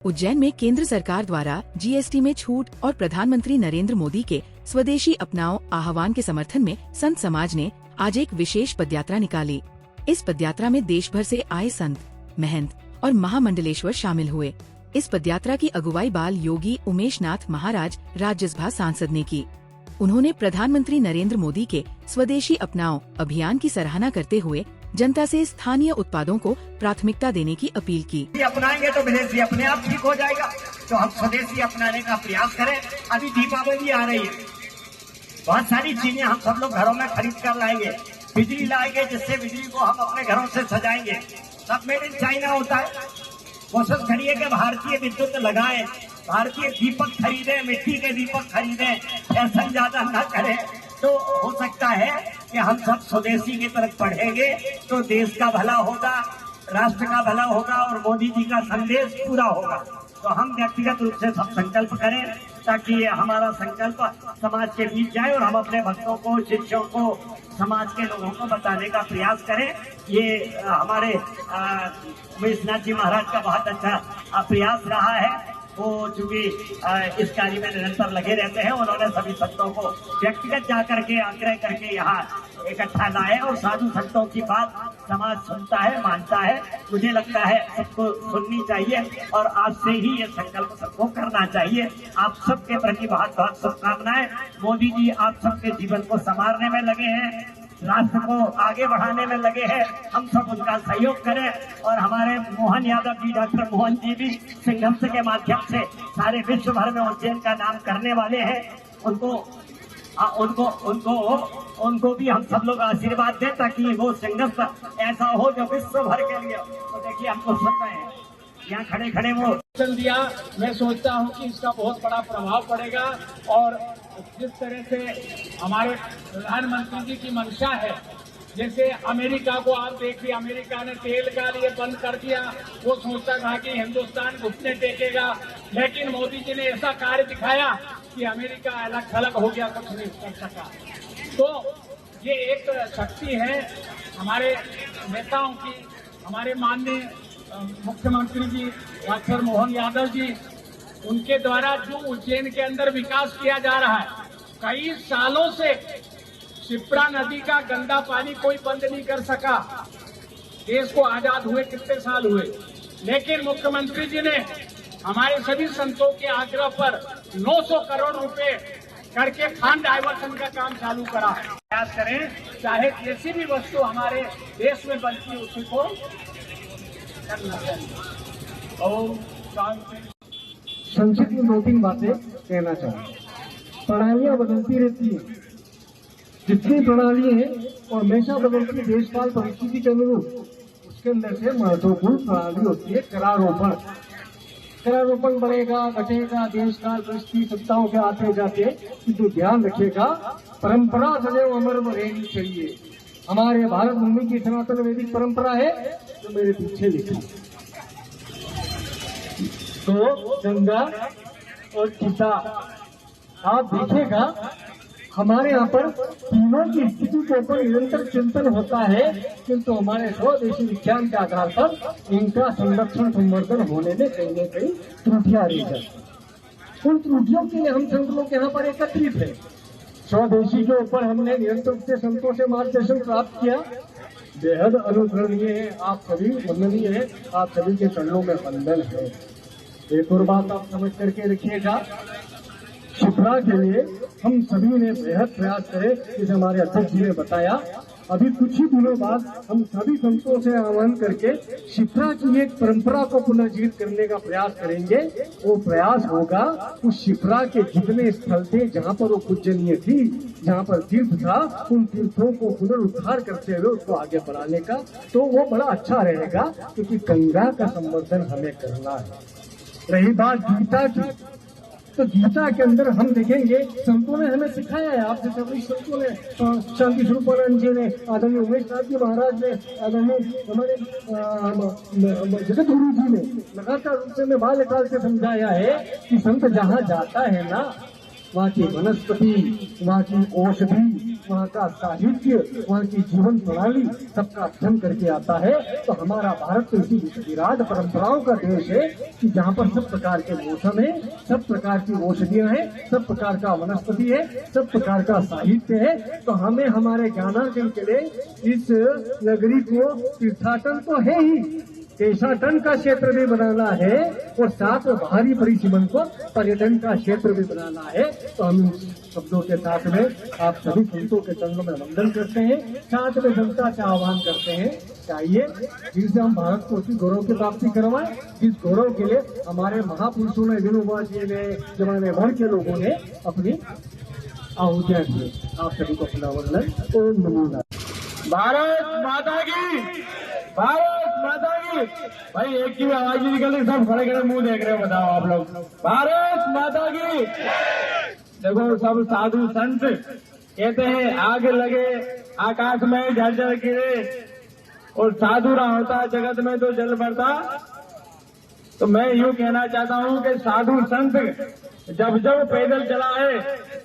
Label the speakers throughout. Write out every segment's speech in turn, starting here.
Speaker 1: उज्जैन में केंद्र सरकार द्वारा जीएसटी में छूट और प्रधानमंत्री नरेंद्र मोदी के स्वदेशी अपनाओ आह्वान के समर्थन में संत समाज ने आज एक विशेष पदयात्रा निकाली। इस पदयात्रा में देश भर से आए संत, महंत और महामंडलेश्वर शामिल हुए। इस पदयात्रा की अगुवाई बाल योगी उमेश नाथ महाराज राज्यसभा सांसद ने की। उन्होंने प्रधानमंत्री नरेंद्र मोदी के स्वदेशी अपनाओ अभियान की सराहना करते हुए जनता से स्थानीय उत्पादों को प्राथमिकता देने की अपील की।
Speaker 2: अपनाएंगे तो विदेशी अपने आप ठीक हो जाएगा, तो हम स्वदेशी अपनाने का प्रयास करें। अभी दीपावली आ रही है, बहुत सारी चीजें हम सब लोग घरों में खरीद कर लाएंगे, बिजली लाएंगे जिससे बिजली को हम अपने घरों से सजाएंगे। सब मेड इन चाइना होता है। कोशिश करिए कि भारतीय विद्युत लगाएं, भारतीय दीपक खरीदें, मिट्टी के दीपक खरीदें, फैशन ज्यादा न करें। तो हो सकता है कि हम सब स्वदेशी की तरफ बढ़ेंगे तो देश का भला होगा, राष्ट्र का भला होगा और मोदी जी का संदेश पूरा होगा। तो हम व्यक्तिगत रूप से सब संकल्प करें ताकि हमारा संकल्प समाज के बीच जाए और हम अपने भक्तों को, शिष्यों को, समाज के लोगों को बताने का प्रयास करें। ये हमारे उमेश नाथ जी महाराज का बहुत अच्छा प्रयास रहा है। वो चूंकि इस कार्य में निरंतर लगे रहते हैं, उन्होंने सभी संतों को व्यक्तिगत जाकर के आग्रह करके यहाँ इकट्ठा लाए और साधु संतों की बात समाज सुनता है, मानता है। मुझे लगता है सबको सुननी चाहिए और आज से ही ये संकल्प सबको करना चाहिए। आप सबके प्रति बहुत बहुत शुभकामनाएं। मोदी जी आप सबके जीवन को संवारने में लगे हैं, राष्ट्र को आगे बढ़ाने में लगे हैं। हम सब उनका सहयोग करें और हमारे मोहन यादव जी, डॉक्टर मोहन जी भी संघर्ष के माध्यम से सारे विश्व भर में उज्जैन का नाम करने वाले हैं। उनको भी हम सब लोग आशीर्वाद दें ताकि वो संघर्ष ऐसा हो जो विश्व भर के लिए। तो देखिए हमको सुन रहे हैं यहाँ खड़े खड़े वो
Speaker 3: दिया। मैं सोचता हूँ कि इसका बहुत बड़ा प्रभाव पड़ेगा और जिस तरह से हमारे प्रधानमंत्री जी की मंशा है, जैसे अमेरिका को आप देखिए, अमेरिका ने तेल का लिए बंद कर दिया। वो सोचता था कि हिंदुस्तान घुटने टेकेगा, लेकिन मोदी जी ने ऐसा कार्य दिखाया कि अमेरिका अलग थलग हो गया, कुछ नहीं कर सका। तो ये एक शक्ति है हमारे नेताओं की, हमारे माननीय मुख्यमंत्री जी डॉक्टर मोहन यादव जी, उनके द्वारा जो उज्जैन के अंदर विकास किया जा रहा है। कई सालों से शिप्रा नदी का गंदा पानी कोई बंद नहीं कर सका। देश को आजाद हुए कितने साल हुए, लेकिन मुख्यमंत्री जी ने हमारे सभी संतों के आग्रह पर 900 करोड़ रुपए करके खान डाइवर्सन का काम चालू करा है। प्रयास करें, चाहे जैसी भी वस्तु हमारे देश में बनती है उसी को करना चाहिए। ओम शांति।
Speaker 4: संक्षिप्त में 2-3 बातें कहना चाहिए। प्रणालियां बदलती रहती है, जितनी प्रणाली है और हमेशा बदलती देशकाल परिस्थिति के अनुरूप, उसके अंदर से महत्वपूर्ण प्रणाली होती है करारोपण। करारोपण बढ़ेगा, घटेगा, देशकाल परिस्थिति सत्ताओं के आते जाते, किंतु ध्यान रखिएगा परंपरा सदैव अमर रहनी चाहिए। हमारे भारत भूमि की सनातन वैदिक परंपरा है जो मेरे पीछे लिखी, तो गंगा और गीता आप देखिएगा हमारे यहाँ पर तीनों की स्थिति के ऊपर निरंतर चिंतन होता है, किंतु हमारे स्वदेशी विज्ञान के आधार पर इनका संरक्षण संवर्धन होने में कहीं न कहीं त्रुटियां रह जाती। उन त्रुटियों के लिए हम संत लोग यहाँ पर एकत्रित है। स्वदेशी के ऊपर हमने निरंतर रूप से संतों से मार्गदर्शन प्राप्त किया, बेहद अनुकरणीय है। आप सभी वंदनीय है, आप सभी के चरणों में वंदन है। एक और बात आप समझ करके रखिएगा, शिप्रा के लिए हम सभी ने बेहद प्रयास करे, जैसे हमारे अध्यक्ष जी ने बताया। अभी कुछ ही दिनों बाद हम सभी संतों से आह्वान करके शिप्रा की एक परंपरा को पुनर्जीवित करने का प्रयास करेंगे। वो प्रयास होगा उस शिप्रा के जितने स्थल थे जहाँ पर वो पूजनीय थी, जहाँ पर तीर्थ था, उन तीर्थों को पुनरुद्धार करते हुए उसको आगे बढ़ाने का। तो वो बड़ा अच्छा रहेगा, क्योंकि गंगा का संवर्धन हमें करना है। रही बात गीता की, तो गीता के अंदर हम देखेंगे संतों ने हमें सिखाया है, आपसे सभी संतों ने, शांति स्वरूपानंद जी ने, आदरणीय उमेश नाथ जी महाराज ने, आदरणीय हमारे जगत गुरु जी ने लगातार रूप से बाल्यकाल से समझाया है कि संत जहाँ जाता है ना, वहाँ की वनस्पति, वहाँ की औषधि, वहाँ का साहित्य, वहाँ की जीवन प्रणाली सबका अध्ययन करके आता है। तो हमारा भारत तो इसी विराट परंपराओं का देश है कि जहाँ पर सब प्रकार के मौसम है, सब प्रकार की औषधियाँ हैं, सब प्रकार का वनस्पति है, सब प्रकार का साहित्य है। तो हमें हमारे ज्ञानार्जन के लिए इस नगरी को तीर्थाटन तो है ही, देशाटन का क्षेत्र भी बनाना है और साथ में बाहरी परिसीमन को पर्यटन का क्षेत्र भी बनाना है। तो हम इन शब्दों के साथ में आप सभी संतों के चरणों में वंदन करते हैं, साथ में जनता से आह्वान करते हैं चाहिए जिससे हम भारत को उसी गौरव की प्राप्ति करवाएं जिस गौरव के लिए हमारे महापुरुषों ने, विनोबा जी ने, जमाने भर के लोगों ने अपनी आहुतियां दी। आप सभी को अपना वंदन। ओम नमो नारायण।
Speaker 3: भारत माता की, भारत माता की। भाई एक की भी आवाज नहीं निकल रही, सब खड़े खड़े मुंह देख रहे हो, बताओ आप लोग। भारत माता की। देखो सब साधु संत कहते हैं आग लगे आकाश में झरझर गिरे और साधु रहा होता जगत में तो जल भरता। तो मैं यूँ कहना चाहता हूँ कि साधु संत जब जब पैदल चला है,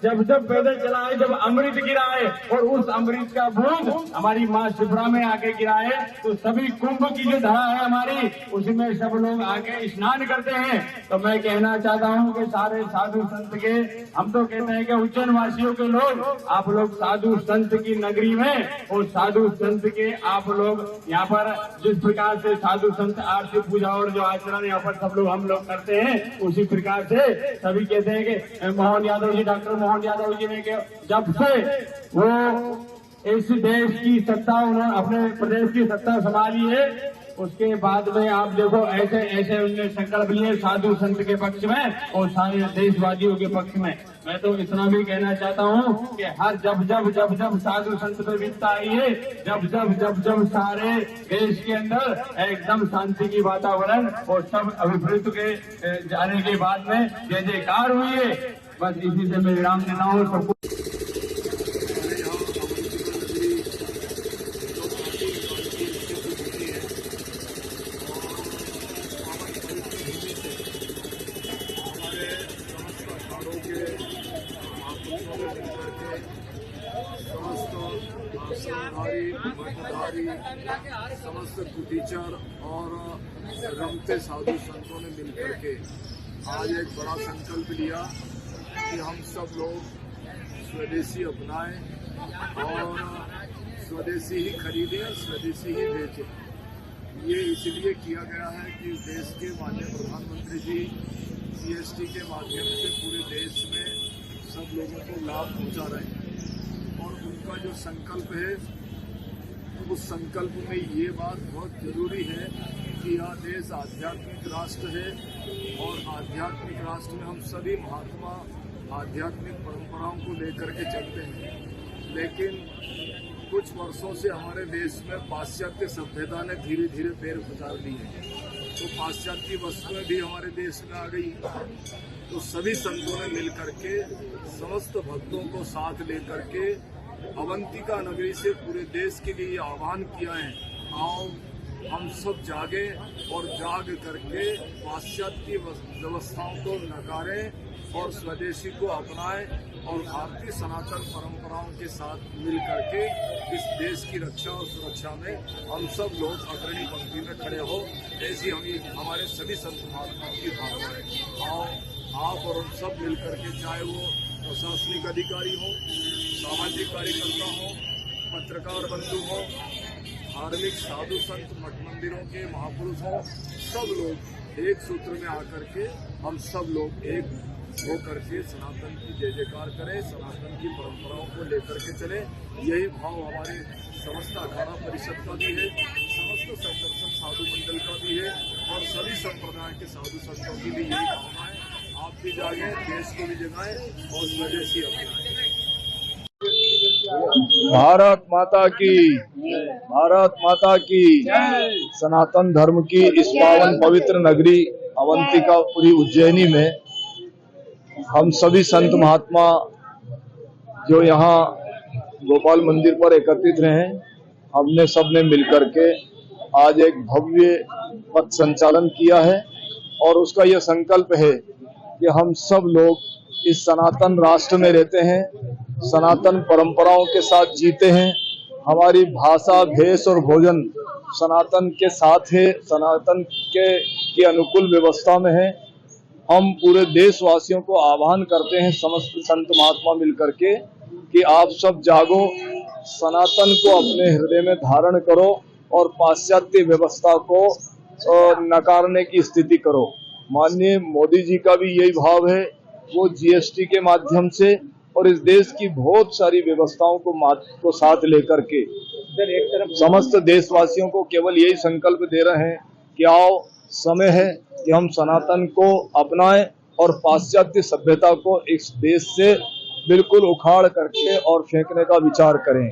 Speaker 3: जब अमृत गिरा है और उस अमृत का बूंद हमारी माँ शिप्रा में आके गिरा है, तो सभी कुंभ की जो धरा है हमारी, उसमें सब लोग आके स्नान करते हैं। तो मैं कहना चाहता हूँ कि सारे साधु संत के, हम तो कहते हैं कि उज्जैन वासियों के लोग, आप लोग साधु संत की नगरी में और साधु संत के आप लोग यहाँ पर जिस प्रकार से साधु संत आरती पूजा और जो आचरण यहाँ पर सब लोग हम लोग करते हैं, उसी प्रकार से सभी कहते हैं कि मोहन यादव जी, डॉक्टर मोहन यादव जी ने जब से वो इस देश की सत्ता, उन्होंने अपने प्रदेश की सत्ता संभाली है, उसके बाद में आप देखो ऐसे ऐसे उन्होंने संकल्प लिए साधु संत के पक्ष में और सारे देशवासियों के पक्ष में। मैं तो इतना भी कहना चाहता हूँ कि हर जब साधु संत पे विपदा आई है, जब सारे देश के अंदर एकदम शांति की वातावरण और सब अभिवृत्ति के जाने के बाद में जय जयकार हुई है। बस इसी से मैं विराम देना हूँ। सबको
Speaker 5: समस्त कुटीचर और रमते साधु संतों ने मिलकर के आज एक बड़ा संकल्प लिया कि हम सब लोग स्वदेशी अपनाएं और स्वदेशी ही खरीदें और स्वदेशी ही बेचें। ये इसलिए किया गया है कि देश के माननीय प्रधानमंत्री जी जीएसटी के माध्यम से पूरे देश में सब लोगों को लाभ पहुंचा रहे हैं और उनका जो संकल्प है, उस संकल्प में ये बात बहुत जरूरी है कि यह देश आध्यात्मिक राष्ट्र है और आध्यात्मिक राष्ट्र में हम सभी महात्मा आध्यात्मिक परंपराओं को लेकर के चलते हैं। लेकिन कुछ वर्षों से हमारे देश में पाश्चात्य सभ्यता ने धीरे धीरे पैर पसार लिए हैं, तो पाश्चात्य वस्तुएं भी हमारे देश में आ गई। तो सभी संतों ने मिलकर के समस्त भक्तों को साथ लेकर के अवंतिका नगरी से पूरे देश के लिए आह्वान किया है, आओ हम सब जागे और जाग करके पाश्चात्य व्यवस्थाओं को नकारें और स्वदेशी को अपनाएं और भारतीय सनातन परंपराओं के साथ मिल करके इस देश की रक्षा और सुरक्षा में हम सब लोग अग्रणी पंक्ति में खड़े हो, ऐसी हमारे सभी संत महात्माओं की भावना है। आओ आप और हम सब मिल करके, चाहे वो प्रशासनिक अधिकारी हो, सामाजिक कार्यकर्ता हो, पत्रकार बंधु हो, धार्मिक साधु संत मठ मंदिरों के महापुरुष हो, सब लोग एक सूत्र में आकर के हम सब लोग एक होकर के सनातन की जय जयकार करें, सनातन की परंपराओं को लेकर के चले। यही भाव हमारे समस्त अखाड़ा परिषद का भी है, समस्त संदर्शन साधु मंडल का भी है और सभी संप्रदाय के साधु संतों की भी यही भावना है। आप भी जागें, देश को भी जगाएं और स्वदेशी अपनाएं।
Speaker 6: भारत माता की, भारत माता की। सनातन धर्म की इस पावन पवित्र नगरी अवंतिकापुरी उज्जैनी में हम सभी संत महात्मा जो यहाँ गोपाल मंदिर पर एकत्रित रहे, हमने सबने मिलकर के आज एक भव्य पथ संचालन किया है और उसका यह संकल्प है कि हम सब लोग इस सनातन राष्ट्र में रहते हैं, सनातन परंपराओं के साथ जीते हैं। हमारी भाषा, भेष और भोजन सनातन के साथ है, सनातन के अनुकूल व्यवस्था में है। हम पूरे देशवासियों को आह्वान करते हैं, समस्त संत महात्मा मिलकर के, कि आप सब जागो, सनातन को अपने हृदय में धारण करो और पाश्चात्य व्यवस्था को नकारने की स्थिति करो। माननीय मोदी जी का भी यही भाव है। वो जीएसटी के माध्यम से और इस देश की बहुत सारी व्यवस्थाओं को साथ लेकर के समस्त देशवासियों को केवल यही संकल्प दे रहे हैं कि आओ, समय है कि हम सनातन को अपनाएं और पाश्चात्य सभ्यता को इस देश से बिल्कुल उखाड़ करके और फेंकने का विचार करें।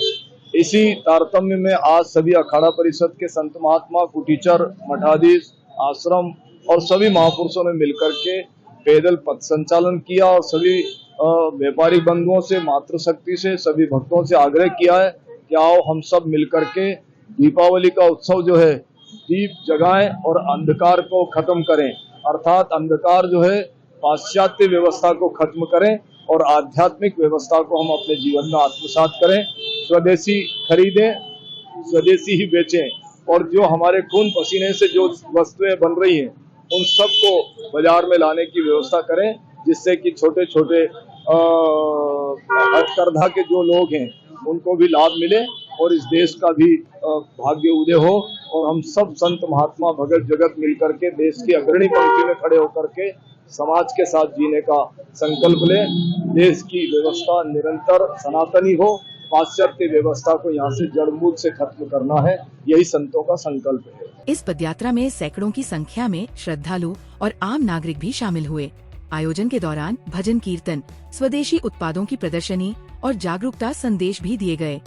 Speaker 6: इसी तारतम्य में आज सभी अखाड़ा परिषद के संत महात्मा, कुटीचर, मठाधीश, आश्रम और सभी महापुरुषों ने मिलकर के पैदल पथ संचालन किया और सभी व्यापारिक बंधुओं से, मातृशक्ति से, सभी भक्तों से आग्रह किया है कि आओ हम सब मिलकर के दीपावली का उत्सव जो है, दीप जगाएं और अंधकार को खत्म करें। अर्थात अंधकार जो है पाश्चात्य व्यवस्था को खत्म करें और आध्यात्मिक व्यवस्था को हम अपने जीवन में आत्मसात करें। स्वदेशी खरीदें, स्वदेशी ही बेचें और जो हमारे खून पसीने से जो वस्तुएं बन रही हैं उन सबको बाजार में लाने की व्यवस्था करें, जिससे कि छोटे छोटे हथकरघा के जो लोग हैं उनको भी लाभ मिले और इस देश का भी भाग्य उदय हो और हम सब संत महात्मा भगत जगत मिलकर के देश की अग्रणी पंक्ति में खड़े होकर के समाज के साथ जीने का संकल्प लें। देश की व्यवस्था निरंतर सनातनी हो, पाश्चात्य व्यवस्था को यहाँ से जड़मूल से खत्म करना है, यही संतों का संकल्प है।
Speaker 1: इस पदयात्रा में सैकड़ों की संख्या में श्रद्धालु और आम नागरिक भी शामिल हुए। आयोजन के दौरान भजन कीर्तन, स्वदेशी उत्पादों की प्रदर्शनी और जागरूकता संदेश भी दिए गए।